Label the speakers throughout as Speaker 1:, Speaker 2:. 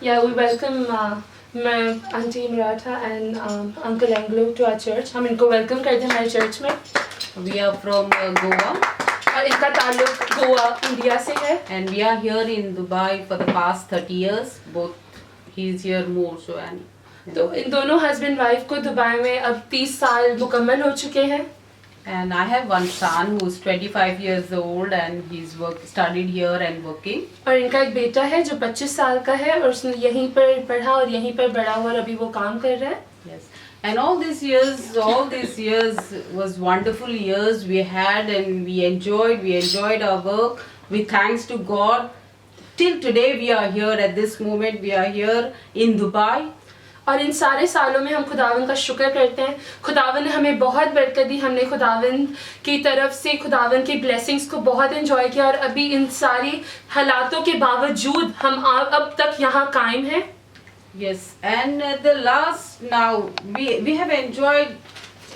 Speaker 1: Yeah, we welcome Auntie Maratha and Uncle Anglo to our church. हम इनको welcome करते हैं हमारे church में.
Speaker 2: We are from Goa.
Speaker 1: और इनका ताल्लुक गोवा इंडिया से है.
Speaker 2: And we are here in Dubai for the past 30 years. Both he is here more so and.
Speaker 1: तो इन दोनों husband wife को दुबई में अब 30 साल मुकम्मल हो चुके हैं.
Speaker 2: And I have one son who is 25 years old and he's studied here and working.
Speaker 1: और इनका एक बेटा है जो 25 साल का है और उसने यहीं पर पढ़ा और यहीं पर बड़ा हुआ और अभी वो काम कर रहा है.
Speaker 2: Yes. And all these years was wonderful years we had and we enjoyed our work. We thanks to God. Till today we are here at this moment we are here in Dubai.
Speaker 1: और इन सारे सालों में हम खुदावन का शुक्र करते हैं. खुदावन ने हमें बहुत बरकत दी. हमने खुदावन की तरफ से खुदावन की ब्लेसिंग्स को बहुत एंजॉय किया और अभी इन सारी हालातों के बावजूद हम अब तक यहाँ कायम हैं.
Speaker 2: Yes, and the last now we have enjoyed.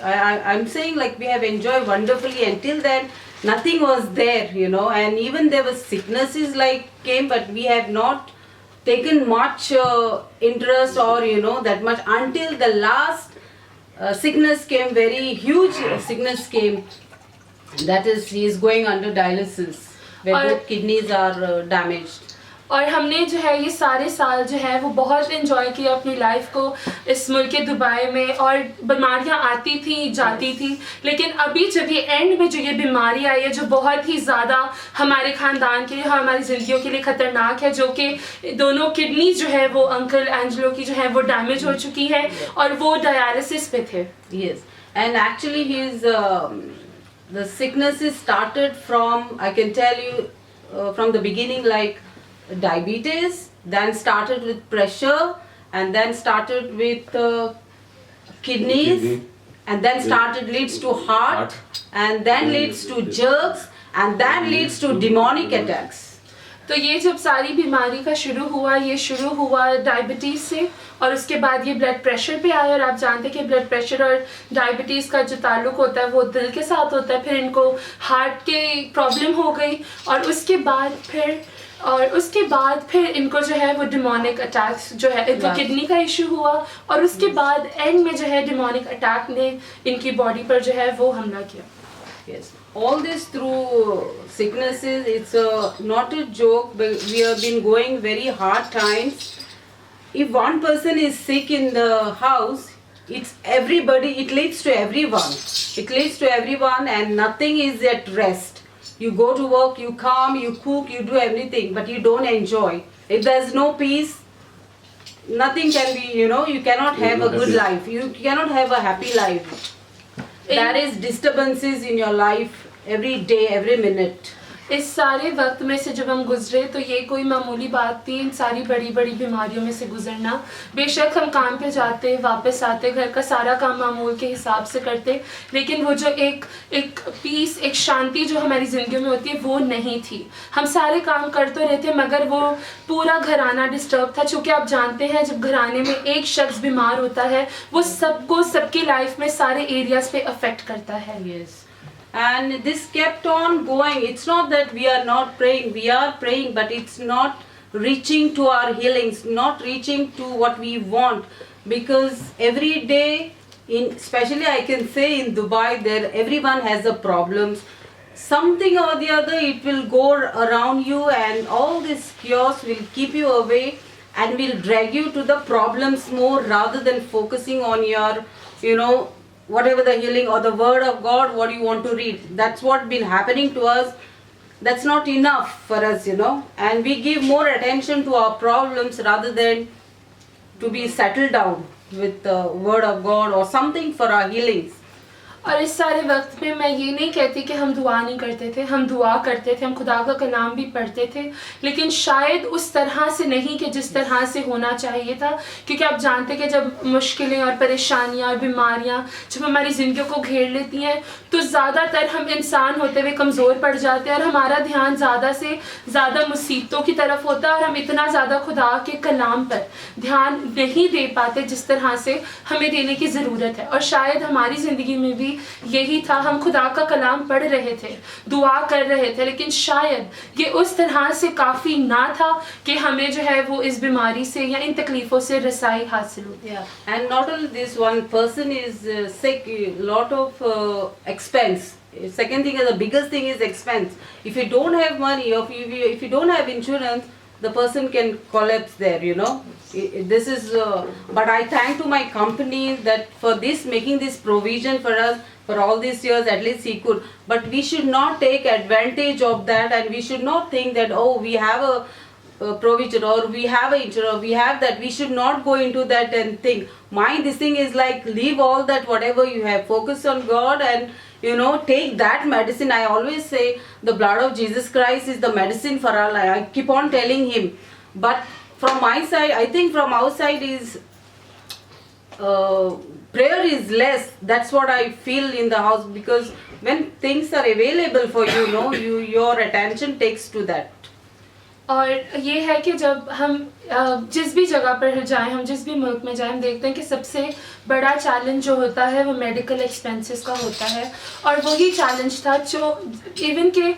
Speaker 2: I'm saying like we have enjoyed wonderfully. Until then, nothing was there, you know, and even there was sicknesses like came, but we have not taken much interest or you know that much until the last sickness came, very huge sickness came. That is, he is going under dialysis where both kidneys are damaged.
Speaker 1: और हमने जो है ये सारे साल जो है वो बहुत एंजॉय किया अपनी लाइफ को इस मुल्क के दुबई में. और बीमारियां आती थी जाती थी, लेकिन अभी जब ये एंड में जो ये बीमारी आई है जो बहुत ही ज़्यादा हमारे ख़ानदान के लिए हमारी ज़िंदगियों के लिए ख़तरनाक है, जो कि दोनों किडनी जो है वो अंकल एंजलो की जो है वो डैमेज हो चुकी है और वो डायलिसिस पे थे.
Speaker 2: Yes, and actually his the sicknesses started from, I can tell you from the beginning, like diabetes, then started with pressure, and then started with kidneys, and then started leads to heart, and then leads to jerks, and then leads to demonic attacks.
Speaker 1: तो ये जब सारी बीमारी का शुरू हुआ diabetes से और उसके बाद ये ब्लड प्रेशर पे आया. और आप जानते हैं कि ब्लड प्रेशर और डायबिटीज़ का जो ताल्लुक होता है वो दिल के साथ होता है. फिर इनको हार्ट के प्रॉब्लम हो गई और उसके बाद फिर इनको जो है वो डिमोनिक अटैक्स जो है इनको किडनी का इशू हुआ और उसके बाद एंड में जो है डिमोनिक अटैक ने इनकी बॉडी पर जो है वो हमला किया.
Speaker 2: Yes, all this through sicknesses, it's not a joke, but we have been going very hard times. If one person is sick in the house, it's everybody, it leads to everyone. It leads to everyone and nothing is at rest. You go to work, you come, you cook, you do everything, but you don't enjoy. If there's no peace, nothing can be, you know, you cannot have a good life. You cannot have a happy life. There is disturbances in your life every day, every minute.
Speaker 1: इस सारे वक्त में से जब हम गुजरे तो ये कोई मामूली बात थी. इन सारी बड़ी बड़ी बीमारियों में से गुजरना. बेशक हम काम पे जाते वापस आते घर का सारा काम मामूल के हिसाब से करते, लेकिन वो जो एक पीस एक शांति जो हमारी ज़िंदगी में होती है वो नहीं थी. हम सारे काम कर तो रहे थे मगर वो पूरा घराना डिस्टर्ब था. चूँकि आप जानते हैं जब घराने में एक शख्स बीमार होता है वो सबको सबकी लाइफ में सारे एरियाज़ पे अफेक्ट करता है.
Speaker 2: Yes. And this kept on going. It's not that we are not praying, we are praying, but it's not reaching to our healings, not reaching to what we want, because every day especially I can say in Dubai there everyone has a problems, something or the other. It will go around you and all this chaos will keep you away and will drag you to the problems more rather than focusing on your, you know, whatever the healing or the word of God, what you want to read. That's what been happening to us. That's not enough for us, you know, and we give more attention to our problems rather than to be settled down with the word of God or something for our healings.
Speaker 1: और इस सारे वक्त में मैं ये नहीं कहती कि हम दुआ नहीं करते थे. हम दुआ करते थे, हम खुदा का कलाम भी पढ़ते थे, लेकिन शायद उस तरह से नहीं कि जिस तरह से होना चाहिए था. क्योंकि आप जानते हैं कि जब मुश्किलें और परेशानियां और बीमारियां जब हमारी ज़िंदगी को घेर लेती हैं तो ज़्यादातर हम इंसान होते हुए कमज़ोर पड़ जाते हैं और हमारा ध्यान ज़्यादा से ज़्यादा मुसीबतों की तरफ होता है और हम इतना ज़्यादा खुदा के कलाम पर ध्यान नहीं दे पाते जिस तरह से हमें देने की ज़रूरत है. और शायद हमारी ज़िंदगी में भी यही था, हम खुदा का कलाम पढ़ रहे थे, दुआ कर रहे थे, लेकिन शायद ये उस तरह से काफ़ी ना था कि हमें जो है वो इस बीमारी से या इन तकलीफ़ों से रसाई हासिल हो।
Speaker 2: Yeah, and not only this, one person is sick, a lot of expense. Second thing is the biggest thing is expense. If you don't have money, or if you don't have insurance, the person can collapse there. You know, this is. But I thank to my company that for this making this provision for us for all these years. At least he could. But we should not take advantage of that, and we should not think that we have a provision or we have a insurance, we have that. We should not go into that and think. This thing is like leave all that whatever you have, focus on God, and take that medicine. I always say the blood of Jesus Christ is the medicine for our life. I keep on telling him. But from my side, I think from our side is prayer is less. That's what I feel in the house, because when things are available for your attention takes to that.
Speaker 1: और ये है कि जब हम जिस भी जगह पर जाएं, हम जिस भी मुल्क में जाएं, हम देखते हैं कि सबसे बड़ा चैलेंज जो होता है वो मेडिकल एक्सपेंसेस का होता है। और वही चैलेंज था जो इवन के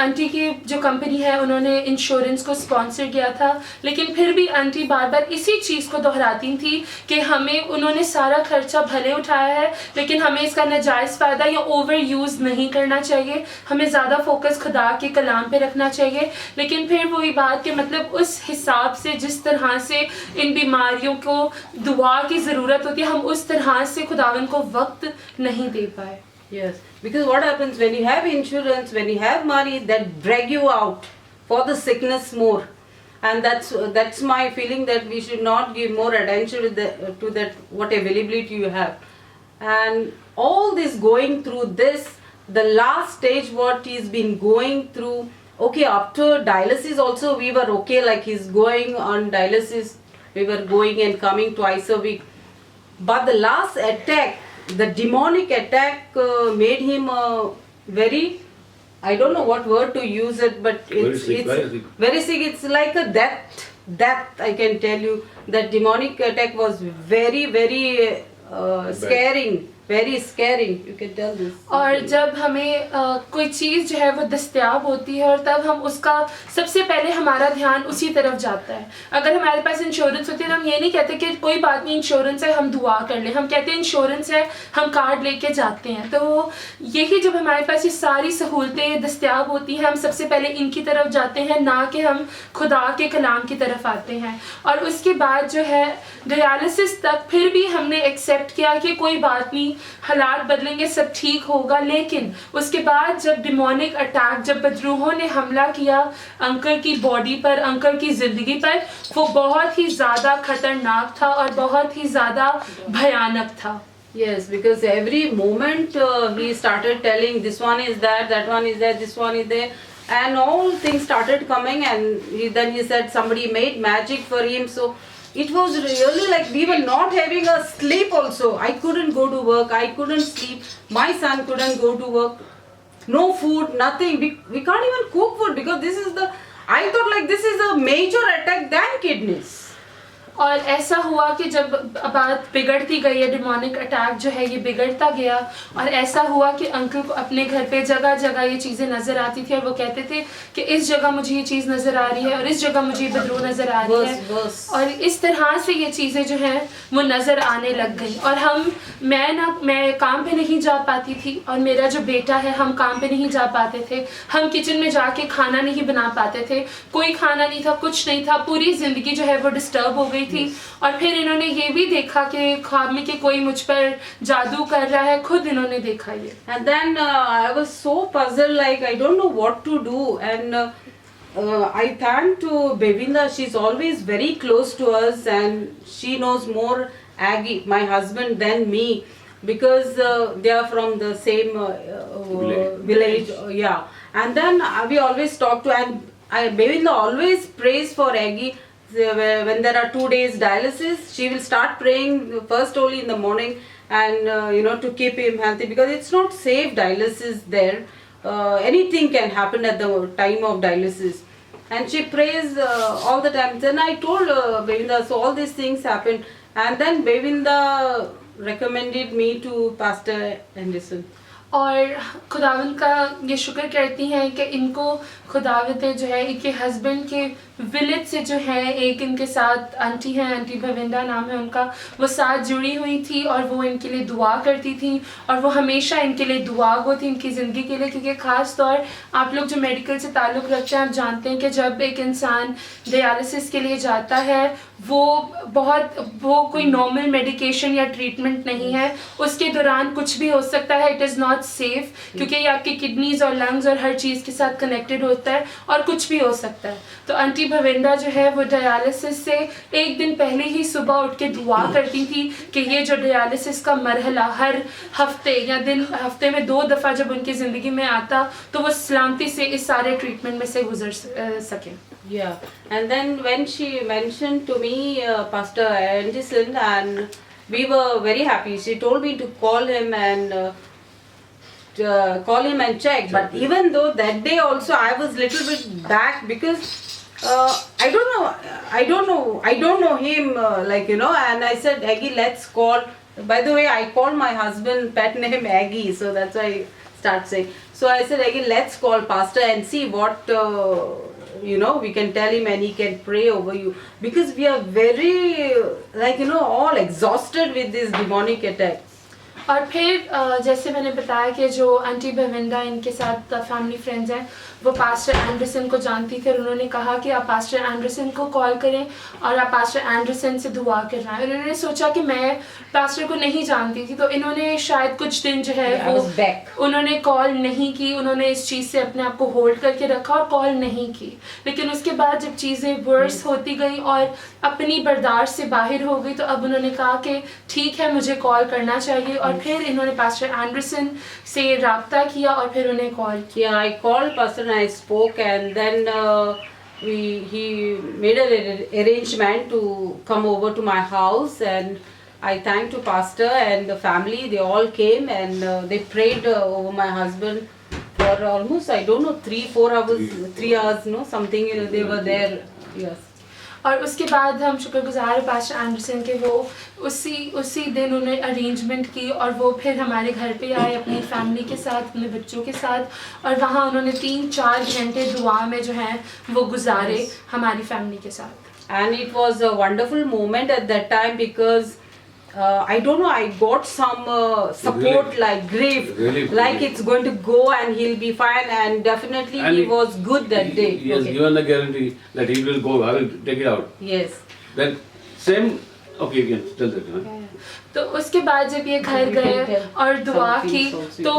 Speaker 1: आंटी की जो कंपनी है उन्होंने इंश्योरेंस को स्पॉन्सर किया था, लेकिन फिर भी आंटी बार बार इसी चीज़ को दोहराती थी कि हमें उन्होंने सारा खर्चा भले उठाया है, लेकिन हमें इसका नाजायज़ फ़ायदा या ओवर यूज़ नहीं करना चाहिए, हमें ज़्यादा फोकस खुदा के कलाम पे रखना चाहिए। लेकिन फिर वही बात कि मतलब उस हिसाब से जिस तरह से इन बीमारियों को दुआ की ज़रूरत होती है, हम उस तरह से खुदावन को वक्त नहीं दे पाए।
Speaker 2: Yes, because what happens when you have insurance, when you have money, that drag you out for the sickness more, and that's my feeling that we should not give more attention to that what availability you have, and all this going through this, the last stage what he's been going through. Okay, after dialysis also we were okay, like he's going on dialysis, we were going and coming twice a week. But the last attack, the demonic attack made him very, I don't know what word to use it, but it's very sick. It's like a death, I can tell you. That demonic attack was very, very scaring. Very scaring, you can tell this.
Speaker 1: और जब हमें कोई चीज़ जो है वो दस्तयाब होती है और तब हम उसका सबसे पहले हमारा ध्यान उसी तरफ जाता है। अगर हमारे पास इंश्योरेंस होती है तो हम ये नहीं कहते कि कोई बात नहीं इंश्योरेंस है हम दुआ कर लें, हम कहते हैं इंश्योरेंस है हम कार्ड लेके जाते हैं। तो यही जब हमारे पास ये सारी सहूलतें दस्तयाब होती हैं, हम सबसे पहले इनकी तरफ जाते हैं, ना कि हम खुदा के कलाम की तरफ आते हैं। और उसके बाद जो है डायलिसिस तक फिर भी हमने एक्सेप्ट किया कि कोई बात नहीं, हालात बदलेंगे, सब ठीक होगा। लेकिन उसके बाद जब डिमोनिक अटैक, जब बदरूहों ने हमला किया अंकल की बॉडी पर, अंकल की ज़िंदगी पर, वो बहुत ही ज़्यादा खतरनाक था और बहुत ही ज़्यादा भयानक था।
Speaker 2: Yes, because every moment he started telling this one is that one is there, this one is there, and all things started coming, and then he said somebody made magic for him. So it was really like we were not having a sleep also. I couldn't go to work, I couldn't sleep, my son couldn't go to work, no food, nothing. We can't even cook food because I thought like this is a major attack than kidneys.
Speaker 1: और ऐसा हुआ कि जब बात बिगड़ती गई है, demonic attack जो है ये बिगड़ता गया, और ऐसा हुआ कि अंकल को अपने घर पे जगह जगह ये चीज़ें नज़र आती थी और वो कहते थे कि इस जगह मुझे ये चीज़ नज़र आ रही है और इस जगह मुझे बदरू नज़र आ रही है। और इस तरह से ये चीज़ें जो हैं वो नज़र आने लग गई। और मैं काम पे नहीं जा पाती थी और मेरा जो बेटा है, हम काम पे नहीं जा पाते थे, हम किचन में जाके खाना नहीं बना पाते थे, कोई खाना नहीं था, कुछ नहीं था, पूरी ज़िंदगी जो है वो डिस्टर्ब हो गई थी। और फिर इन्होंने ये भी देखा कि ख्वाब में कि कोई मुझ पर जादू कर रहा है, खुद इन्होंने देखा ये।
Speaker 2: And then I was so puzzled, like I don't know what to do, and I thank to Bevinda. She's always very close to us and she knows more Aggie, my husband, than me, because they are from the same village. Yeah, and then we always talk to, and Bevinda always prays for Aggie. When there are 2 days dialysis, she will start praying first only in the morning, and to keep him healthy, because it's not safe dialysis there. Anything can happen at the time of dialysis, and she prays all the time. Then I told Bevinda, so all these things happened, and then Bevinda recommended me to Pastor Anderson.
Speaker 1: और खुदावंद का ये शुक्र करती हैं कि इनको खुदावंद जो है इनके हस्बैंड के विलेज से जो है एक इनके साथ आंटी हैं, आंटी भविंदा नाम है उनका, वो साथ जुड़ी हुई थी और वो इनके लिए दुआ करती थी और वो हमेशा इनके लिए दुआ गो थी इनकी ज़िंदगी के लिए, क्योंकि ख़ास तौर आप लोग जो मेडिकल से ताल्लुक़ रखते हैं आप जानते हैं कि जब एक इंसान डायलिसिस के लिए जाता है वो कोई नॉर्मल मेडिकेशन या ट्रीटमेंट नहीं है, उसके दौरान कुछ भी हो सकता है, इट इज़ नॉट सेफ, क्योंकि ये आपकी किडनीज़ और लंग्स और हर चीज़ के साथ कनेक्टेड होता है और कुछ भी हो सकता है। तो आंटी भविंदा जो है वो डायलिसिस से एक दिन पहले ही सुबह उठ के दुआ करती थी कि ये जो डायलिसिस का मरहला हर हफ्ते या दिन हफ्ते में 2 दफ़ा जब उनकी ज़िंदगी में आता तो वो सलामती से इस सारे ट्रीटमेंट में से गुजर सकें।
Speaker 2: Yeah, and then when she mentioned to me Pastor Anderson, and we were very happy. She told me to call him and check. But even though that day also I was little bit back because I don't know him like and I said, Aggie, let's call. By the way, I called my husband pet name Aggie, so that's why I start saying. So I said, Aggie, let's call Pastor and see what we can tell him and he can pray over you, because we are very all exhausted with this demonic attack.
Speaker 1: और फिर जैसे मैंने बताया कि जो aunty भविंदा इनके साथ family friends हैं वो पास्टर एंडरसन को जानती थी और उन्होंने कहा कि आप पास्टर एंडरसन को कॉल करें और आप पास्टर एंडरसन से दुआ करना है। उन्होंने सोचा कि मैं पास्टर को नहीं जानती थी, तो इन्होंने शायद कुछ दिन जो है वो उन्होंने कॉल नहीं की, उन्होंने इस चीज़ से अपने आप को होल्ड करके रखा और कॉल नहीं की। लेकिन उसके बाद जब चीज़ें वर्स होती गई और अपनी बर्दाश्त से बाहर हो गई तो अब उन्होंने कहा कि ठीक है मुझे कॉल करना चाहिए और फिर इन्होंने पास्टर एंडरसन से राब्ता किया और फिर उन्हें कॉल किया।
Speaker 2: I called Pastor and I spoke, and then he made an arrangement to come over to my house, and I thanked to Pastor and the family. They all came and they prayed over my husband for almost 3 hours, something. They were there. Yes.
Speaker 1: और उसके बाद हम शुक्रगुजार pastor Anderson के, वो उसी दिन उन्होंने अरेंजमेंट की और वो फिर हमारे घर पे आए अपनी फैमिली के साथ, अपने बच्चों के साथ, और वहाँ उन्होंने 3-4 घंटे दुआ में जो है वो गुजारे हमारी फैमिली के साथ।
Speaker 2: And it was a wonderful moment at that time because I don't know, I got some support, really, like grief, really, like it's going to go and he'll be fine, and definitely and he was good that day.
Speaker 3: He has given the guarantee that he will go, I will take it out.
Speaker 2: Yes.
Speaker 3: Then same, okay, you can tell that. Huh?
Speaker 1: तो उसके बाद जब ये घर गए और दुआ की तो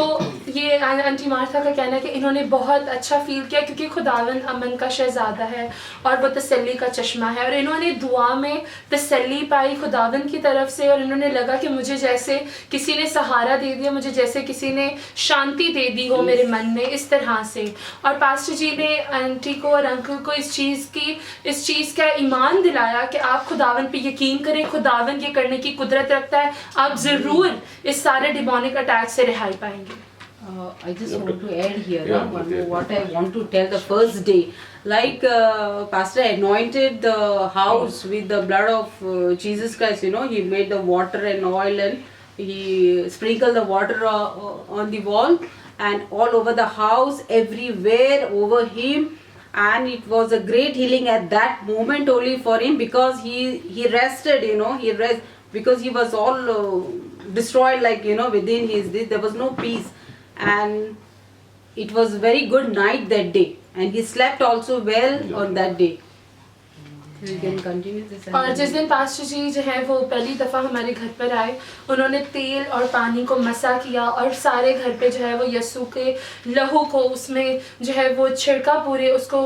Speaker 1: ये आंटी मार्था का कहना है कि इन्होंने बहुत अच्छा फील किया, क्योंकि खुदावंद अमन का शहजादा है और वो तसल्ली का चश्मा है, और इन्होंने दुआ में तसल्ली पाई खुदावंद की तरफ से, और इन्होंने लगा कि मुझे जैसे किसी ने सहारा दे दिया, मुझे जैसे किसी ने शांति दे दी हो मेरे मन में, इस तरह से। और पास्टर जी ने आंटी को और अंकल को इस चीज़ का ईमान दिलाया कि आप खुदावंद पे यकीन करें, खुदावंद ये करने की कुदरत रखता है, आप जरूर इस सारे डिमोनिक अटैक से रिहाई पाएंगे।
Speaker 2: I just want to add here one more, what I want to tell. The first day, like Pastor anointed the house with the blood of Jesus Christ. He made the water and oil and he sprinkled the water on the wall and all over the house, everywhere over him. And it was a great healing at that moment only for him, because he rested, he rest, because he was all destroyed, like within there was no peace, and it was very good night that day, and he slept also well on that day. You can continue this.
Speaker 1: और जिस दिन pastor जी जो है वो पहली दफ़ा हमारे घर पर आए, उन्होंने तेल और पानी को मसा किया और सारे घर पे जो है वो यस्सु के लहू को उसमें जो है वो छिड़का, पूरे उसको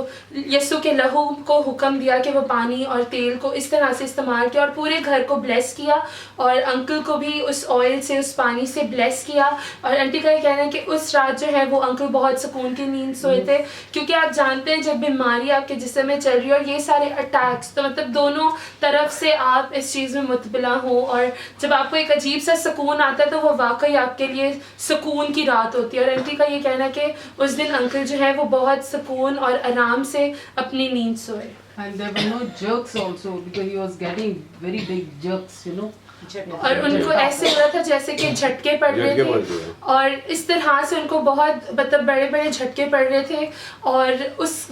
Speaker 1: यस्सु के लहू को हुक्म दिया कि वो पानी और तेल को इस तरह से इस्तेमाल किया और पूरे घर को ब्लेस किया, और अंकल को भी उस ऑयल से, उस पानी से ब्लेस किया। और आंटी का ये कहना है कि उस रात जो है वो अंकल बहुत सुकून की नींद सोए थे, क्योंकि आप जानते हैं जब बीमारी आपके जिस्म में चल रही है और ये सारे अटैक, तो मतलब दोनों तरफ से आप इस चीज़ में मुतबिला हो, और जब आपको एक अजीब सा सुकून आता है तो वो वाकई आपके लिए सुकून की रात होती है। और आंटी का ये कहना है कि उस दिन अंकल जो है वो बहुत सुकून और आराम से अपनी नींद सोए।
Speaker 2: And there were no jerks also because he was getting very big jerks, you know.
Speaker 1: और उनको ऐसे हो रहा था जैसे कि झटके पड़ रहे
Speaker 3: झटके पड़
Speaker 1: थे
Speaker 3: रहे हैं।
Speaker 1: और इस तरह से उनको बहुत मतलब बड़े बड़े झटके पड़ रहे थे और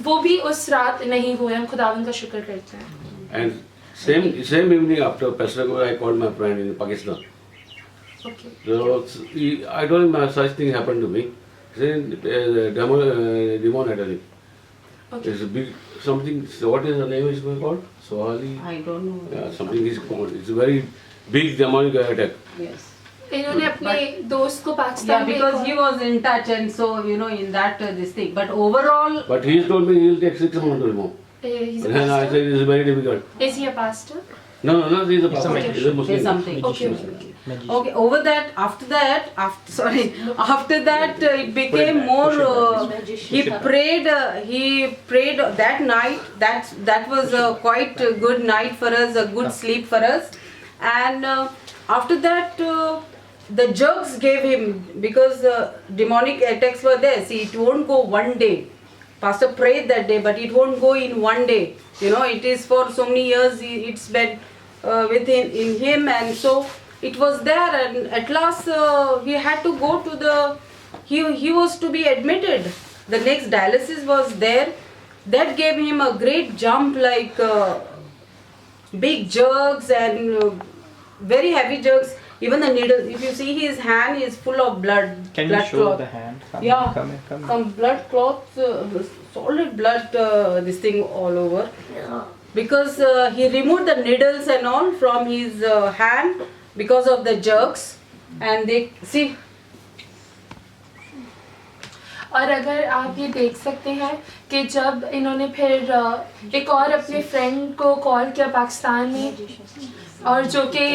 Speaker 1: वो भी उस रात नहीं हुए। हम खुदावंद का शुक्र करते हैं।
Speaker 3: And same evening after Pastor Guru, I called my friend in Pakistan.
Speaker 1: Okay.
Speaker 3: So I told him such thing happened to me. He said demon attack.
Speaker 1: Okay.
Speaker 3: It's a big something. What is the name is called? Sohali.
Speaker 2: I don't know.
Speaker 3: Yeah, something is called. It's a very big demonic attack.
Speaker 2: Yes.
Speaker 1: इन्होंने अपने दोस्त को
Speaker 2: Yeah,
Speaker 1: Pakistan में
Speaker 2: because he was in touch, and so you know, in that this thing. But overall,
Speaker 3: But he told me he'll take 6 months or more.
Speaker 1: He's a
Speaker 3: And I
Speaker 1: pastor.
Speaker 3: said it's very difficult.
Speaker 1: Is he a pastor?
Speaker 3: No, he's a
Speaker 4: He's a
Speaker 3: pastor.
Speaker 4: magician.
Speaker 3: He's a Muslim.
Speaker 2: there's something.
Speaker 1: Okay.
Speaker 4: Magician.
Speaker 2: Okay, over that, after that, after that, it became more. He prayed that night. That was a quite a good night for us, a good sleep for us. And after that, the jerks gave him because demonic attacks were there. See, it won't go one day. Pastor prayed that day, but it won't go in one day. You know, it is for so many years. It's been within in him, and so it was there. And at last, he had to go to the. He was to be admitted. The next dialysis was there. That gave him a great jump, like big jerks and very heavy jerks. Even the needle. If you see his hand is full of blood.
Speaker 4: Can
Speaker 2: blood
Speaker 4: you show
Speaker 2: clot.
Speaker 4: the hand?
Speaker 2: Yeah,
Speaker 4: Come here, come here.
Speaker 2: some blood clots, solid blood, this thing all over. Because he removed the needles and all from his hand because of the jerks, and they see.
Speaker 1: और अगर आप ये देख सकते हैं कि जब इन्होंने फिर एक और अपने फ्रेंड को कॉल किया पाकिस्तान में और जो कि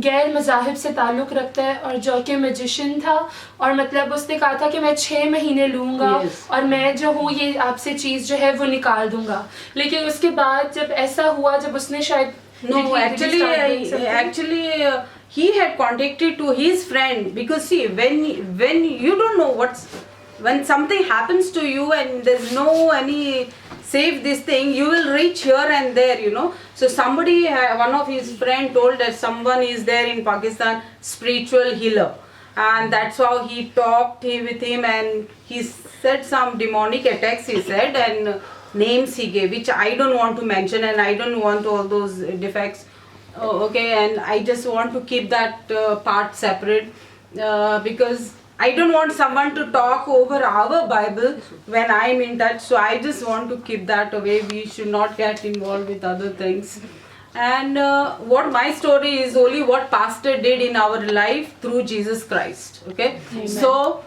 Speaker 1: गैर मज़ाहिब से ताल्लुक़ रखता है और जो कि मैजिशियन था और मतलब उसने कहा था कि मैं 6 महीने लूँगा
Speaker 2: Yes.
Speaker 1: और मैं जो हूँ ये आपसे चीज़ जो है वो निकाल दूँगा। लेकिन उसके बाद जब ऐसा हुआ जब उसने शायद
Speaker 2: No, actually, he had contacted to his friend because see, when you don't know when something happens to you and there's no any save this thing, you will reach here and there, you know. So somebody, one of his friend told that someone is there in Pakistan, spiritual healer, and that's how he talked with him, and he said some demonic attacks, he said, and names he gave, which I don't want to mention, and I don't want all those defects. Okay, and I just want to keep that part separate because I don't want someone to talk over our Bible when I'm in touch, so I just want to keep that away. We should not get involved with other things. And what my story is only what Pastor did in our life through Jesus Christ. Okay, so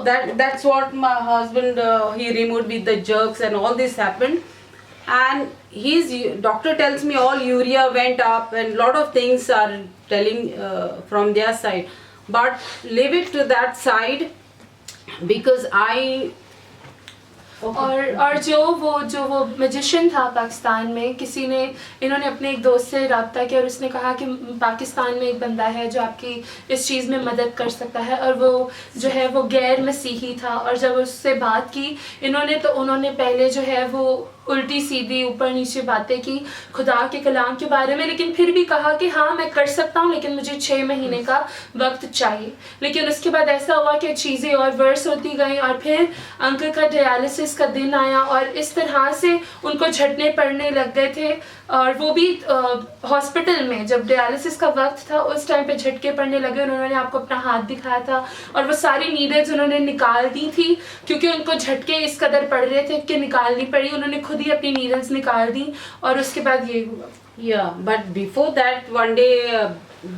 Speaker 2: that's what my husband he removed with the jerks and all this happened. And his doctor tells me all urea went up and lot of things are telling from their side. But leave it to that side because I.
Speaker 1: और जो वो magician था पाकिस्तान में किसी ने इन्होंने अपने एक दोस्त से रब्ता किया और उसने कहा कि पाकिस्तान में एक बंदा है जो आपकी इस चीज़ में मदद कर सकता है और वो जो है वो गैर मसीही था। और जब उससे बात की उन्होंने पहले जो है वो उल्टी सीधी ऊपर नीचे बातें की खुदा के कलाम के बारे में, लेकिन फिर भी कहा कि हाँ मैं कर सकता हूँ लेकिन मुझे 6 महीने का वक्त चाहिए। लेकिन उसके बाद ऐसा हुआ कि चीज़ें और वर्स होती गई और फिर अंकल का डायलिसिस का दिन आया और इस तरह से उनको झटने पड़ने लग गए थे और वो भी हॉस्पिटल में जब डायलिसिस का वक्त था उस टाइम पे झटके पड़ने लगे। उन्होंने आपको अपना हाथ दिखाया था और वो सारी नीडल्स उन्होंने निकाल दी थी क्योंकि उनको झटके इस कदर पड़ रहे थे कि निकालनी पड़ी। उन्होंने खुद ही अपनी नीडल्स निकाल दी और उसके बाद ये हुआ।
Speaker 2: Yeah, but before that one day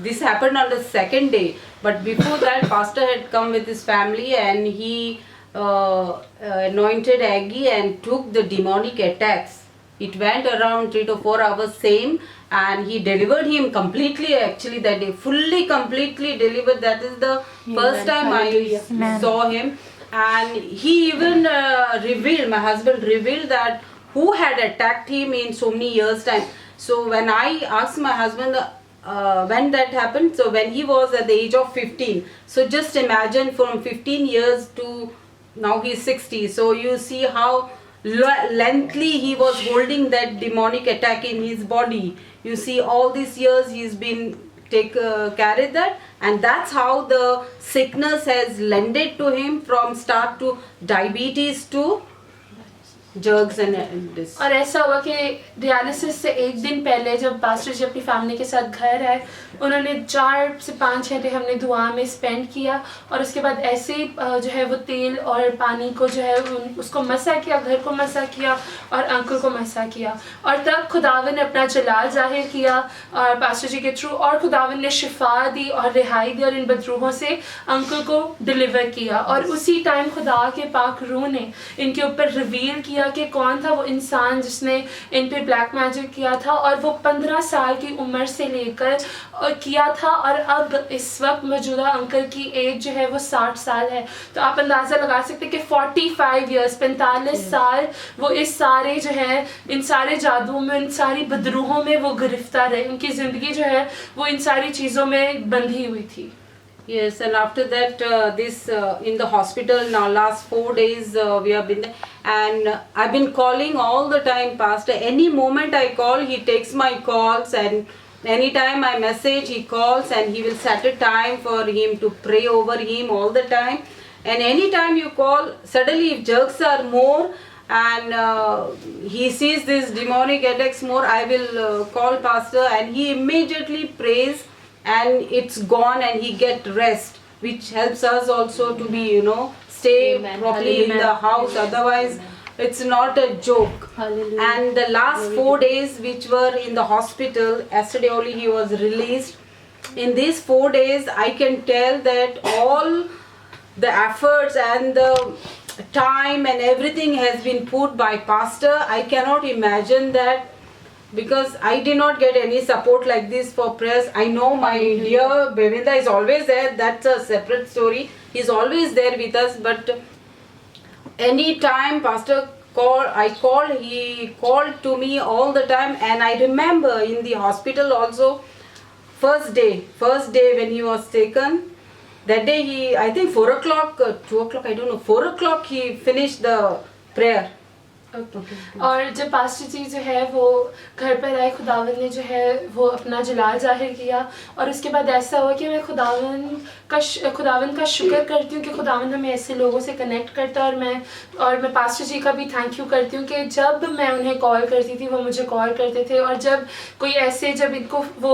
Speaker 2: this happened on the second day, but before that Pastor had come with his family and he anointed Aggie and took the demonic attacks. It went around 3 to 4 hours same, and he delivered him completely actually that day, fully completely delivered. That is the first time I saw him. And he even revealed, my husband revealed that who had attacked him in so many years time. So when I asked my husband when that happened, so when he was at the age of 15, so just imagine from 15 years to now he's 60, so you see how lengthily he was holding that demonic attack in his body. You see, all these years he's been carried that, and that's how the sickness has landed to him, from start to diabetes to drugs and this.
Speaker 1: और ऐसा हुआ कि डियालिसिस से एक दिन पहले जब pastor जी अपनी फैमिली के साथ घर आए, उन्होंने 4 से 5 घंटे हमने दुआ में स्पेंड किया, और उसके बाद ऐसे ही जो है वो तेल और पानी को जो है उसको मसा किया, घर को मसा किया और अंकल को मसा किया, और तब खुदावन ने अपना जलाल जाहिर किया और पास्टर जी के थ्रू, और खुदावन ने शिफा दी और रिहाई दी और इन बदरूहों से अंकल को डिलीवर किया। और उसी टाइम खुदा के पाक रूह ने इनके ऊपर रिवील किया कि कौन था वो इंसान जिसने इन पे ब्लैक मैजिक किया था, और वो 15 साल की उम्र से लेकर किया था, और अब इस वक्त मौजूदा अंकल की एज जो है वो 60 साल है। तो आप अंदाज़ा लगा सकते हैं कि 45 ईयर्स 45 साल वो इस सारे जो है इन सारे जादुओं में, इन सारी बदरूहों में वो गिरफ्तार रहे, उनकी ज़िंदगी जो है वो इन सारी चीज़ों में बंधी हुई थी।
Speaker 2: Yes, and after that, this in the hospital now, last 4 days we have been there, and I've been calling all the time, Pastor. Any moment I call, he takes my calls, and anytime I message, he calls, and he will set a time for him to pray over him all the time. And anytime you call, suddenly if jerks are more, and he sees this demonic attacks more, I will call Pastor, and he immediately prays, and it's gone, and he get rest, which helps us also to be, stay
Speaker 1: Amen.
Speaker 2: properly in the house. Otherwise it's not a joke.
Speaker 1: Hallelujah.
Speaker 2: And the last 4 days which were in the hospital, yesterday only he was released. In these 4 days I can tell that all the efforts and the time and everything has been put by Pastor. I cannot imagine that, because I did not get any support like this for prayers. I know my dear Bevinda is always there. That's a separate story. He's always there with us. But any time Pastor I called, he called to me all the time. And I remember in the hospital also, first day when he was taken, that day I think 4 o'clock, 2 o'clock, I don't know, 4 o'clock he finished the prayer.
Speaker 1: और जब pastor जी जो है वो घर पर आए, खुदावन ने जो है वो अपना जलाल जाहिर किया, और उसके बाद ऐसा हुआ कि मैं खुदावन का शुक्र करती हूँ कि खुदावन हमें ऐसे लोगों से कनेक्ट करता है, और मैं पास्टर जी का भी थैंक यू करती हूँ कि जब मैं उन्हें कॉल करती थी वो मुझे कॉल करते थे, और जब कोई ऐसे जब इनको वो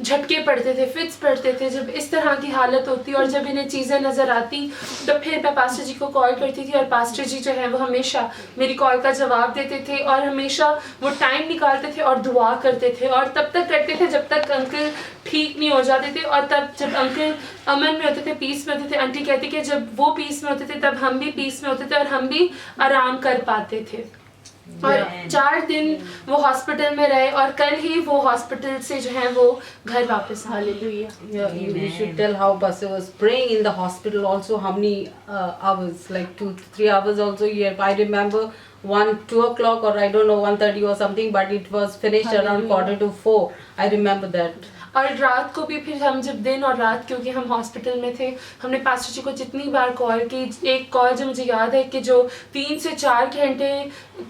Speaker 1: झटके पड़ते थे, फिट्स पड़ते थे, जब इस तरह की हालत होती और जब इन्हें चीज़ें नज़र आती, तो फिर मैं पास्टर जी को कॉल करती थी, और पास्टर जी जो है वो हमेशा मेरी कॉल का जवाब देते थे, और हमेशा वो टाइम निकालते थे और दुआ करते थे, और तब तक करते थे जब तक अंकल ठीक नहीं हो जाते थे। और तब जब अंकल अमन में होते थे, पीस में होते थे, आंटी कहती कि जब वो पीस में होते थे तब हम भी पीस में होते थे और हम भी आराम कर पाते थे। और 4 दिन वो हॉस्पिटल में रहे, और कल ही वो हॉस्पिटल से जो है वो घर वापस आ। Hallelujah.
Speaker 2: Yeah, you should tell how Pastor was praying in the hospital also, how many hours, like 2-3 hours also. Yeah, I remember 2 o'clock, or I don't know, 1:30 or something, but it was finished around 3:45. I remember that.
Speaker 1: और रात को भी फिर हम जब दिन और रात, क्योंकि हम हॉस्पिटल में थे, हमने पास्टर जी को जितनी बार कॉल की, एक कॉल जो मुझे याद है कि जो 3 से 4 घंटे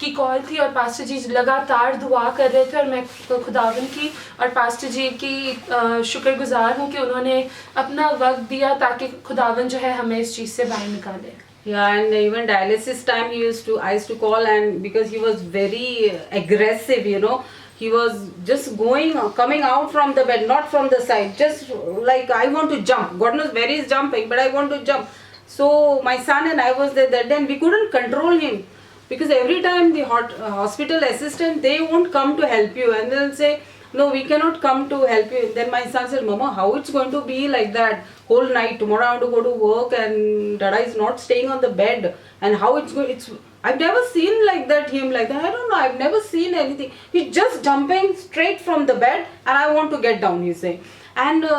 Speaker 1: की कॉल थी, और पास्टर जी लगातार दुआ कर रहे थे, और मैं खुदावन की और पास्टर जी की शुक्रगुजार हूँ कि उन्होंने अपना वक्त दिया ताकि खुदावन जो है हमें इस चीज़ से बाहर निकाले।
Speaker 2: Yeah, and even dialysis time I used to call, and because he was very aggressive, he was just coming out from the bed, not from the side, just like I want to jump. God knows where he's jumping, but I want to jump. So my son and I was there that day, and we couldn't control him, because every time the hospital assistant, they won't come to help you, and they'll say, no, we cannot come to help you. Then my son said, Mama, how it's going to be like that whole night? Tomorrow I have to go to work, and Dada is not staying on the bed, and how I've never seen like that, him like that. I don't know, I've never seen anything. He's just jumping straight from the bed, and I want to get down, he's saying. And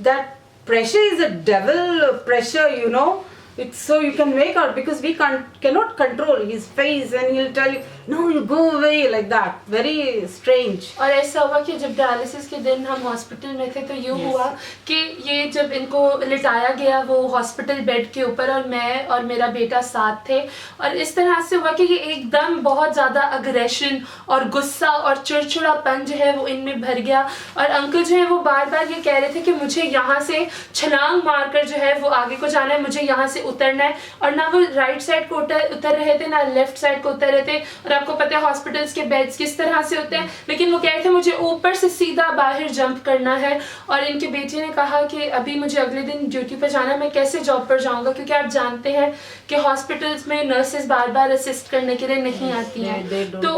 Speaker 2: that pressure is a devil pressure, It's so you can make out, because we cannot control his face, and he'll tell you, no, you go away, like that. Very strange.
Speaker 1: और ऐसा हुआ कि जब dialysis के दिन हम hospital में थे तो ये हुआ कि ये जब इनको लिटाया गया वो हॉस्पिटल बेड के ऊपर, और मैं और मेरा बेटा साथ थे, और इस तरह से हुआ कि ये एकदम बहुत ज़्यादा अग्रेशन और गुस्सा और चिड़चिड़ापन जो है वो इनमें भर गया। और अंकल जो है वो बार बार ये कह रहे थे कि मुझे यहाँ से छलांग मारकर जो है वो आगे को जाना है, मुझे यहाँ से उतरना है। और ना वो राइट साइड को उतर रहे थे, ना लेफ्ट साइड को उतर रहे थे। और आपको पता है हॉस्पिटल्स के बेड्स किस तरह से होते हैं, लेकिन वो कह रहे थे मुझे ऊपर से सीधा बाहर जंप करना है। और इनके बेटे ने कहा कि अभी मुझे अगले दिन ड्यूटी पर जाना है, मैं कैसे जॉब पर जाऊंगा, क्योंकि आप जानते हैं कि हॉस्पिटल्स में नर्सेज बार बार असिस्ट करने के लिए नहीं आती हैं। तो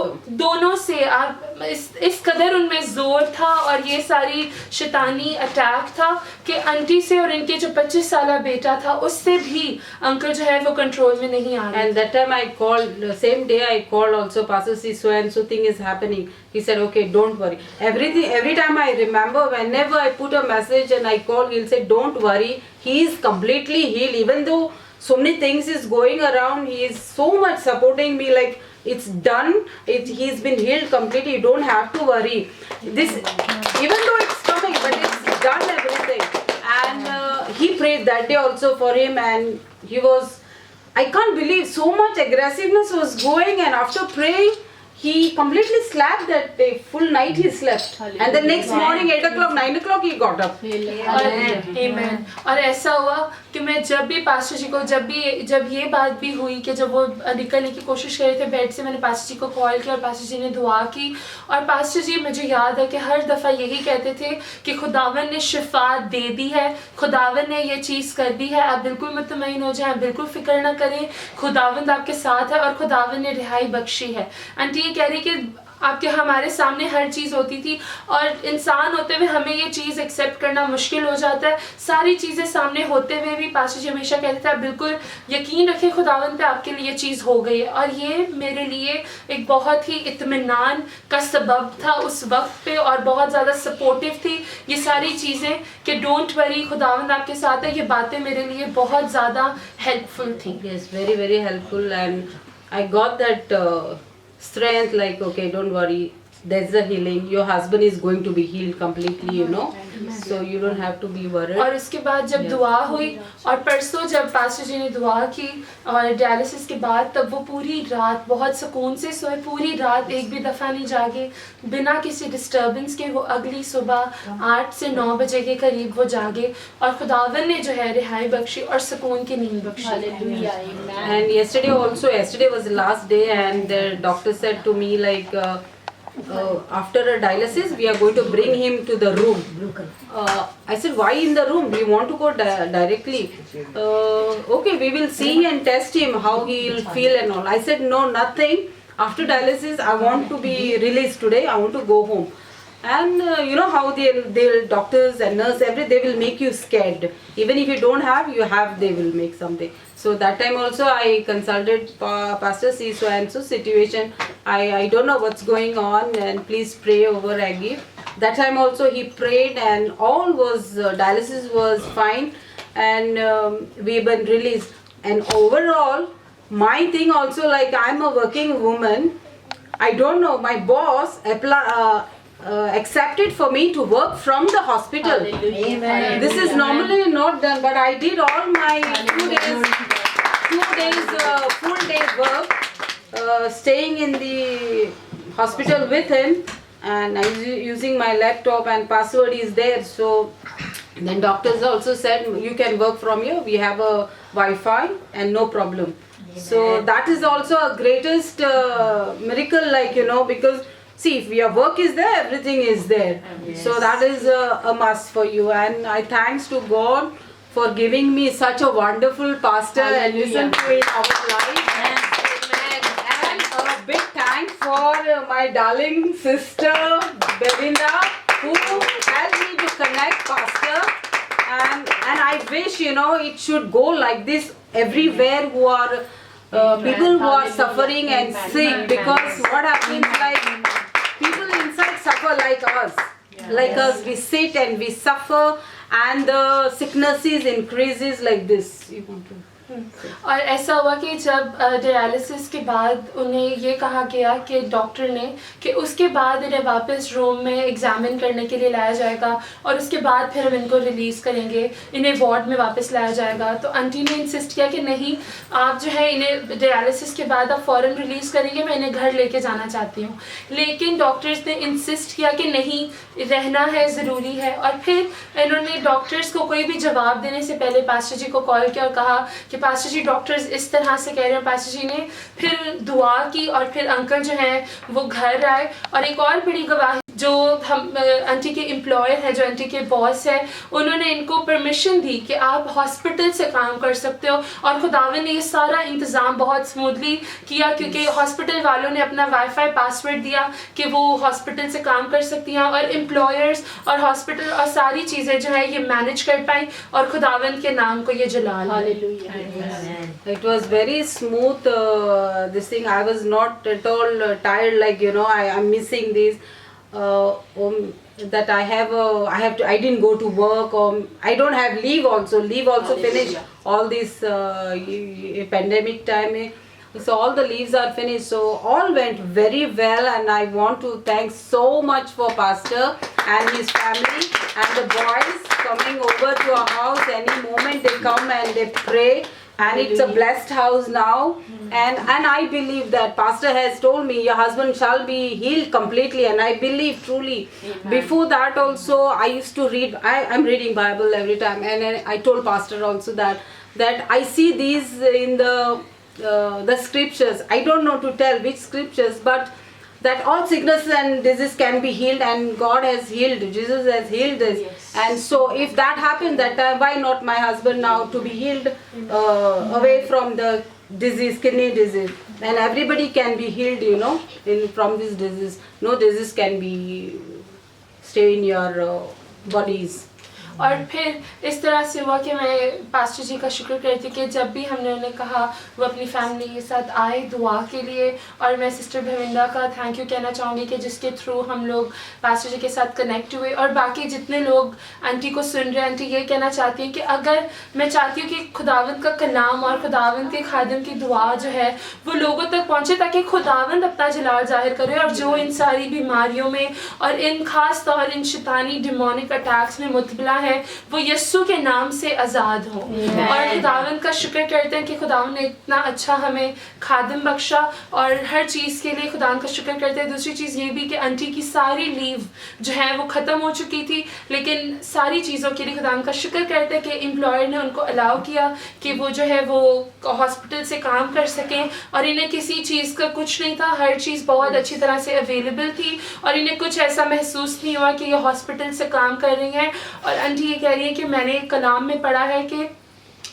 Speaker 1: दोनों से आप इस कदर उनमें जोर था और ये सारी शैतानी अटैक था कि आंटी से और इनके जो 25 साल बेटा था उससे भी अंकल जो है वो कंट्रोल में नहीं आ रहे।
Speaker 2: And that time I called, same day I called also, Pastor, see, so and so thing is happening. He said, okay, don't worry. Every time I remember, whenever I put a message and I call, he'll say, don't worry. He is completely healed. Even though so many things is going around, he is so much supporting me, like, it's done. He's been healed completely. You don't have to worry. This, even though it's coming, but it's done everything. And he prayed that day also for him, and he was, I can't believe so much aggressiveness was going, and after praying, he completely slept that day. Full night he slept. And the next morning 8 o'clock, 9 o'clock he got up.
Speaker 1: Amen. और ऐसा हुआ कि मैं जब भी pastor जी को जब ये बात भी हुई कि जब वो निकलने की कोशिश कर रहे थे बेड से, मैंने पास्टर जी को कॉल किया और पास्टर जी ने दुआ की। और पास्टर जी मुझे याद है कि हर दफ़ा यही कहते थे कि खुदावन ने शिफा दे दी है, खुदावन ने ये चीज़ कर दी है, आप बिल्कुल मुतमईन हो जाएं, बिल्कुल फिक्र ना करें, खुदावंद आपके साथ है और खुदावन ने रिहाई बख्शी है। आंटी ये कह रही कि आपके हमारे सामने हर चीज़ होती थी और इंसान होते हुए हमें ये चीज़ एक्सेप्ट करना मुश्किल हो जाता है। सारी चीज़ें सामने होते हुए भी पास्टर जी हमेशा कहते थे आप बिल्कुल यकीन रखें खुदावंद पे, आपके लिए चीज़ हो गई है। और ये मेरे लिए एक बहुत ही इत्मीनान का सबब था उस वक्त पे, और बहुत ज़्यादा सपोर्टिव थी ये सारी चीज़ें कि डोंट वरी, खुदावंद आपके साथ है। ये बातें मेरे लिए बहुत ज़्यादा हेल्पफुल थी।
Speaker 2: Yes, very, very helpful. And I got that strength, like, okay, don't worry, there's a healing. Your husband is going to be healed completely, you know. So you don't have to be worried.
Speaker 1: और उसके बाद जब दुआ हुई और परसों जब pastor जी ने दुआ की और डायलिसिस के बाद, तब वो पूरी रात बहुत सुकून से सोए, पूरी रात एक भी दफ़ा नहीं जागे, बिना किसी डिस्टर्बेंस के। वो अगली सुबह 8 से 9 बजे के करीब वो जागे और खुदावन ने जो है रिहाई बख्शी और सुकून की नींद Bakshi.
Speaker 2: And yesterday was the last day, and the doctor said to me, like, after a dialysis we are going to bring him to the room. I said, why in the room? We want to go directly. Okay, we will see and test him how he will feel and all. I said, no, nothing. After dialysis I want to be released today. I want to go home. And you know how they'll doctors and nurse, they will make you scared. Even if you don't have, they will make something. So that time also I consulted Pastor, see so and so situation. I don't know what's going on, and please pray over Aggie. That time also he prayed, and all was dialysis was fine, and we've been released. And overall, my thing also, like, I'm a working woman. I don't know, my boss accepted for me to work from the hospital.
Speaker 4: Amen.
Speaker 2: This is normally not done, but I did all my 2 days full day work, staying in the hospital with him, and I was using my laptop, and password is there. So then doctors also said you can work from here. We have a Wi-Fi and no problem. So that is also a greatest miracle, like, you know, because see, if your work is there, everything is there. So that is a must for you. And I thanks to God for giving me such a wonderful pastor and listen to in our life. And a big thank for my darling sister Belinda, who helped me to connect pastor. And I wish, you know, it should go like this everywhere who are people who are suffering and sick, because what happens, like, people inside suffer like us. Like us, we sit and we suffer, and the sicknesses increases like this. You want to?
Speaker 1: और ऐसा हुआ कि जब dialysis के बाद उन्हें ये कहा गया कि डॉक्टर ने कि उसके बाद इन्हें वापस रूम में एग्जामिन करने के लिए लाया जाएगा और उसके बाद फिर हम इनको रिलीज़ करेंगे, इन्हें वार्ड में वापस लाया जाएगा। तो आंटी ने इंसिस्ट किया कि नहीं, आप जो है इन्हें डायलिसिस के बाद आप फ़ौरन रिलीज़ करेंगे, मैं इन्हें घर लेके जाना चाहती हूँ। लेकिन डॉक्टर्स ने इंसिस्ट किया कि नहीं, रहना है, ज़रूरी है। और फिर इन्होंने डॉक्टर्स को कोई भी जवाब देने से पहले पास्टर जी को कॉल किया और कहा कि पास्टर जी डॉक्टर्स इस तरह से कह रहे हैं। पास्टर जी ने फिर दुआ की और फिर अंकल जो हैं वो घर आए। और एक और बड़ी गवाही, जो हम आंटी के एम्प्लॉयर है, जो आंटी के बॉस है, उन्होंने इनको परमिशन दी कि आप हॉस्पिटल से काम कर सकते हो। और खुदावन ने ये सारा इंतज़ाम बहुत स्मूथली किया क्योंकि हॉस्पिटल वालों ने अपना वाईफाई पासवर्ड दिया कि वो हॉस्पिटल से काम कर सकती हैं। और एम्प्लॉयर्स और हॉस्पिटल और सारी चीज़ें जो है ये मैनेज कर पाई और खुदावन के नाम को ये जलाल है।
Speaker 2: It was very smooth, this thing. I was not at all tired, like, you know, I'm missing this. That I have to, I didn't go to work, or I don't have leave also. Leave also finished. All this pandemic time. So all the leaves are finished. So all went very well, and I want to thank so much for Pastor and his family and the boys coming over to our house. Any moment they come and they pray. And it's a blessed house now, and I believe that Pastor has told me your husband shall be healed completely, and I believe truly. Before that also I used to read. I'm reading Bible every time, and I told Pastor also that I see these in the scriptures. I don't know to tell which scriptures, but that all sickness and disease can be healed, and God has healed. Jesus has healed us.
Speaker 1: Yes.
Speaker 2: And so if that happened, that why not my husband now to be healed away from the disease, kidney disease, and everybody can be healed, you know, from this disease. No disease can be stay in your bodies.
Speaker 1: और फिर इस तरह से हुआ कि मैं pastor जी का शुक्र करती कि जब भी हमने उन्हें कहा वो अपनी फैमिली के साथ आए दुआ के लिए। और मैं सिस्टर भविंदा का थैंक यू कहना चाहूँगी कि जिसके थ्रू हम लोग पास्टर जी के साथ कनेक्ट हुए। और बाकी जितने लोग आंटी को सुन रहे हैं, आंटी ये कहना चाहती हैं कि अगर मैं चाहती हूँ कि खुदावंद का कलाम और खुदावंद के खादिम की दुआ जो है वो लोगों तक पहुँचे, ताकि खुदावंद अपना जलाल जाहिर करे और जो इन सारी बीमारियों में और इन खास तौर इन शैतानी डिमोनिक अटैक्स में मुतबला है वो यस्सु के नाम से आज़ाद हो। और खुदावंद का शुक्र करते हैं कि खुदावंद ने इतना अच्छा हमें खादिम बख्शा और हर चीज़ के लिए खुदावंद का शुक्र करते हैं। दूसरी चीज़ ये भी कि आंटी की सारी लीव जो है वो ख़त्म हो चुकी थी, लेकिन सारी चीज़ों के लिए खुदावंद का शुक्र करते हैं कि एम्प्लॉयर ने उनको अलाउ किया कि वो जो है वो हॉस्पिटल से काम कर सकें। और इन्हें किसी चीज़ का कुछ नहीं था, हर चीज़ बहुत अच्छी तरह से अवेलेबल थी और इन्हें कुछ ऐसा महसूस नहीं हुआ कि ये हॉस्पिटल से काम कर रही हैं। और आंटी ये कह रही है कि मैंने एक कलाम में पढ़ा है कि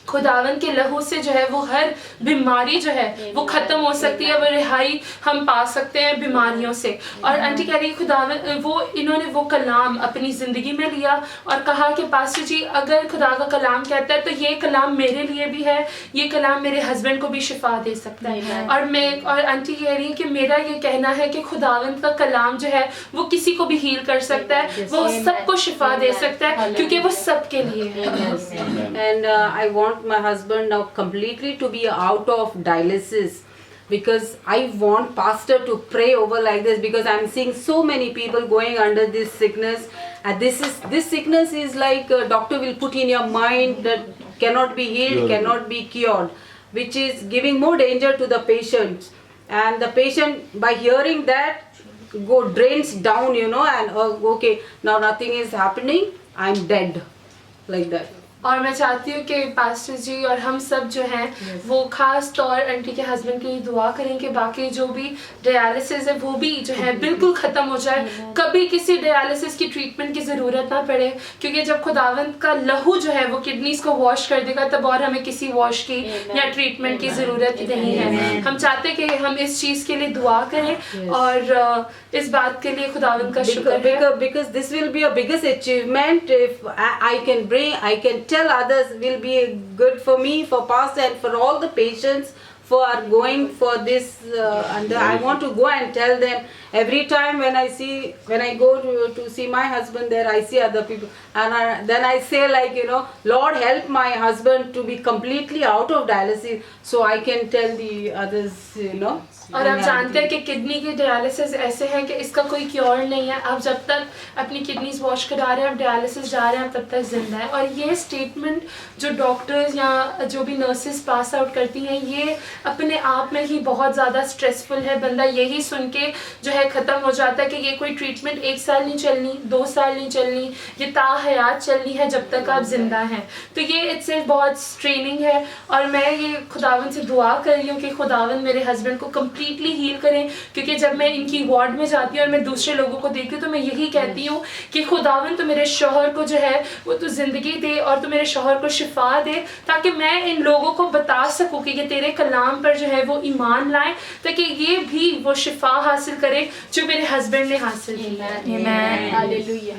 Speaker 1: खुदावन के लहू से जो है वो हर बीमारी जो है वो ख़त्म हो सकती है, वो रिहाई हम पा सकते हैं बीमारियों से। और आंटी कह रही है खुदावन वो इन्होंने वो कलाम अपनी ज़िंदगी में लिया और कहा कि पास्टर जी अगर खुदा का कलाम कहता है तो ये कलाम मेरे लिए भी है, ये कलाम मेरे हस्बैंड को भी शिफा दे सकता है। और आंटी कह रही है कि मेरा ये कहना है कि खुदावन का कलाम जो है वो किसी को भी हील कर सकता है, वो सबको शिफा दे सकता है क्योंकि वो सबके लिए है।
Speaker 2: And I want my husband now completely to be out of dialysis, because I want pastor to pray over like this, because I'm seeing so many people going under this sickness, and this sickness is like a doctor will put in your mind that cannot be healed, cannot be cured, which is giving more danger to the patient. And the patient, by hearing that, drains down, you know, and okay, now nothing is happening, I'm dead, like that.
Speaker 1: और मैं चाहती हूँ कि pastor जी और हम सब जो हैं वो ख़ास तौर आंटी के हस्बैंड के लिए दुआ करें कि बाकी जो भी डायलिसिस है वो भी जो है बिल्कुल ख़त्म हो जाए, कभी किसी डायलिसिस की ट्रीटमेंट की ज़रूरत ना पड़े, क्योंकि जब खुदावंद का लहू जो है वो किडनीज़ को वॉश कर देगा तब और हमें किसी वॉश की या ट्रीटमेंट की ज़रूरत नहीं है। हम चाहते हैं कि हम इस चीज़ के लिए दुआ करें और इस बात के लिए खुदावंद का शुक्र है।
Speaker 2: Because this will be a biggest achievement if I can tell others, will be good for me, for pastor and for all the patients for going for this and I want to go and tell them Every time when I go to see my husband there, I see other people, and then I say, like, you know, Lord, help my husband to be completely out of dialysis, so I can tell the others, you know.
Speaker 1: और आप जानते हैं कि kidney की dialysis ऐसे है कि इसका कोई क्योर नहीं है। आप जब तक अपनी किडनीज वॉश करा रहे हैं, आप डायलिसिस जा रहे हैं, आप तब तक जिंदा है। और ये स्टेटमेंट जो डॉक्टर्स या जो भी नर्सेज पास आउट करती हैं, ये अपने आप में ही बहुत ज़्यादा स्ट्रेसफुल है। बंदा यही सुन के जो है ख़त्म हो जाता है कि ये कोई ट्रीटमेंट 1 साल नहीं चलनी, 2 साल नहीं चलनी, ये ताहयात चलनी है जब तक आप जिंदा हैं। तो ये इससे बहुत स्ट्रेनिंग है। और मैं ये खुदावन से दुआ कर रही हूँ कि खुदावन मेरे हस्बैंड को कंप्लीटली हील करें, क्योंकि जब मैं इनकी वार्ड में जाती हूँ और मैं दूसरे लोगों को देखती हूँ तो मैं यही कहती हूँ कि खुदावन तो मेरे शौहर को जो है वो तो ज़िंदगी दे और तो मेरे शौहर को शिफा दे, ताकि मैं इन लोगों को बता सकूँ कि ये तेरे कलाम पर जो है वो ईमान लाएं, ताकि ये भी वो शिफा हासिल करे जो मेरे हस्बैंड ने हासिल किया है।
Speaker 2: Amen.
Speaker 1: Hallelujah.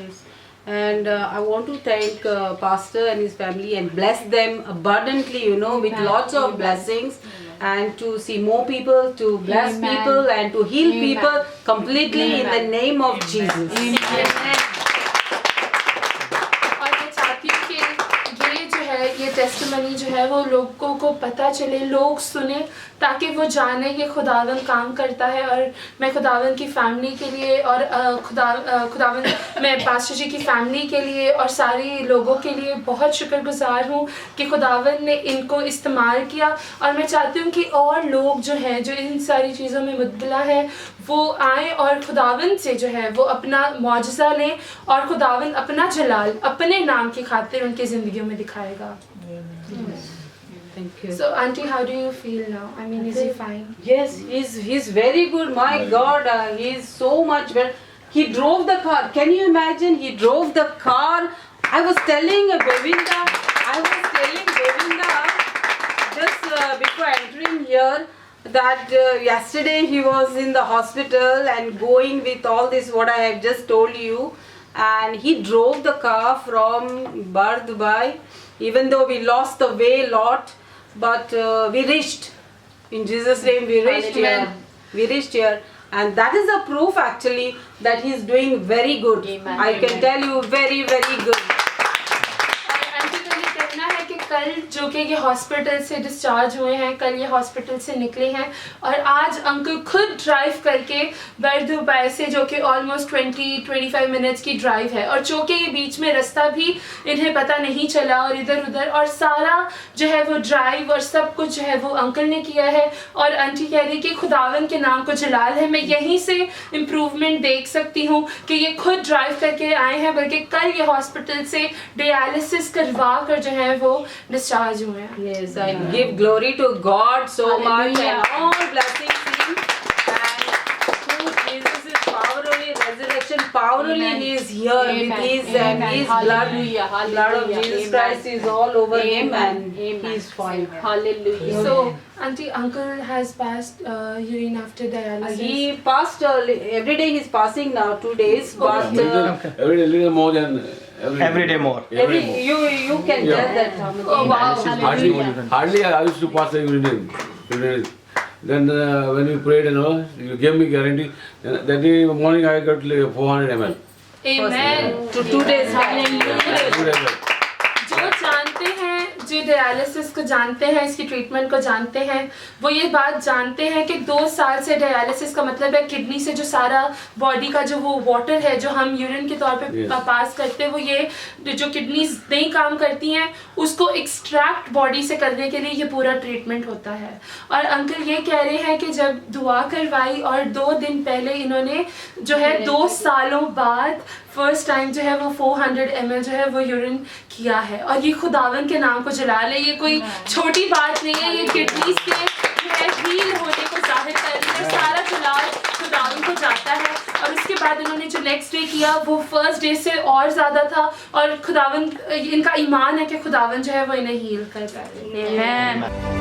Speaker 2: And I want to thank Pastor and his family and bless them abundantly, you know, with lots of blessings, and to see more people, to bless people and to heal people completely in the name of Jesus.
Speaker 1: और मैं चाहती हूँ कि ये जो है ये testimony जो है वो लोगों को पता चले, लोग सुने, ताकि वो जाने कि खुदावन काम करता है। और मैं खुदावन की फैमिली के लिए और खुदावन मैं पास्टर जी की फैमिली के लिए और सारे लोगों के लिए बहुत शुक्रगुजार हूँ कि खुदावन ने इनको इस्तेमाल किया। और मैं चाहती हूँ कि और लोग जो हैं जो इन सारी चीज़ों में मुद्दला है वो आए और खुदावन से जो है वो अपना मौजज़ा लें, और खुदावन अपना जलाल अपने नाम की खातिर उनकी ज़िंदगियों में दिखाएगा।
Speaker 2: Thank you.
Speaker 1: So auntie, how do you feel now? I mean, is he fine?
Speaker 2: Yes, he's very good. My God, he's so much better. He drove the car. Can you imagine? He drove the car. I was telling Bevinda just before entering here that yesterday he was in the hospital and going with all this what I have just told you, and he drove the car from Bar Dubai. Even though we lost the way a lot, but we reached. In Jesus' name, we reached here. We reached here, and that is a proof actually that he's doing very good.
Speaker 1: Amen.
Speaker 2: I can tell you, very, very good.
Speaker 1: और aunty को ये कहना है कि कल जो कि ये हॉस्पिटल से डिस्चार्ज हुए हैं, कल ये हॉस्पिटल से निकले हैं, और आज अंकल खुद ड्राइव करके दुबई से, जो कि ऑलमोस्ट 20-25 मिनट्स की ड्राइव है, और जो कि ये बीच में रास्ता भी इन्हें पता नहीं चला, और इधर उधर और सारा जो है वो ड्राइव और सब कुछ जो है वो अंकल ने किया है। और आंटी कह रही कि खुदावन के नाम को जलाल है। मैं यहीं से इम्प्रूवमेंट देख सकती हूँ कि ये खुद ड्राइव करके आए हैं, बल्कि कल ये हॉस्पिटल से डायलिसिस करवा कर जो है वो डिस्चार्ज हुए हैं।
Speaker 2: Yes, I give glory to God so much,
Speaker 1: Hallelujah.
Speaker 2: and all blessings to Him. And through Jesus' powerfully resurrection, powerfully He is here with His and His blood. Blood of Jesus Christ is all over Him, and He is fine.
Speaker 1: Hallelujah. So, auntie, uncle has passed urine after dialysis.
Speaker 2: He passed every day. He's passing now 2 days, but
Speaker 3: Every day little more than
Speaker 4: Every day more.
Speaker 2: every you can
Speaker 3: Yeah.
Speaker 2: tell that. How much
Speaker 1: Oh, wow.
Speaker 3: Hardly I used to pass the urine. Then when you prayed, you gave me guarantee. That day morning I got like 400 ml.
Speaker 1: Amen.
Speaker 2: to 2 days.
Speaker 1: Hallelujah. जो जानते हैं, जो dialysis को जानते हैं, इसकी treatment को जानते हैं, वो ये बात जानते हैं कि 2 साल से डायलिसिस का मतलब है किडनी से जो सारा बॉडी का जो वो वाटर है जो हम यूरिन के तौर पे
Speaker 3: Yes.
Speaker 1: पास करते हैं, वो ये जो किडनीज नहीं काम करती हैं उसको एक्सट्रैक्ट बॉडी से करने के लिए ये पूरा ट्रीटमेंट होता है। और अंकल ये कह रहे हैं कि जब दुआ करवाई और 2 दिन पहले इन्होंने जो है 2 सालों बाद फर्स्ट टाइम जो है वो 400 ml जो है वो यूरिन किया है, और ये खुदावन के नाम को जला ले। ये कोई छोटी बात नहीं है, ये किडनीज के जो है हील होने को जाहिर कर रही है। सारा जलाल खुदावन को जाता है। और उसके बाद इन्होंने जो नेक्स्ट डे किया वो फर्स्ट डे से और ज़्यादा था, और खुदावन इनका ईमान है कि खुदावन जो है वो इन्हें हील कर पाए।
Speaker 2: Amen.